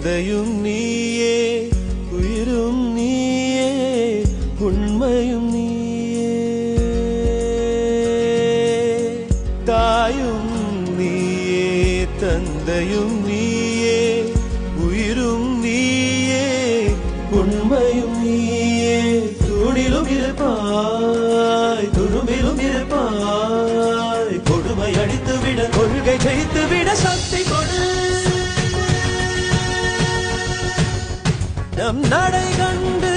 தந்தையும் நீயே உயிரும் நீயே உண்மையும் நீயே தாயும் நீயே தந்தையும் நீயே உயிரும் நீயே உண்மையும் நீயே தூணிலும் இருப்பாய் துரும்பிலும் இருப்பாய் கொடுமை அடித்துவிட கொள்கை ஜெயித்துவிட சக்தி கொடு நம் நடை கண்டு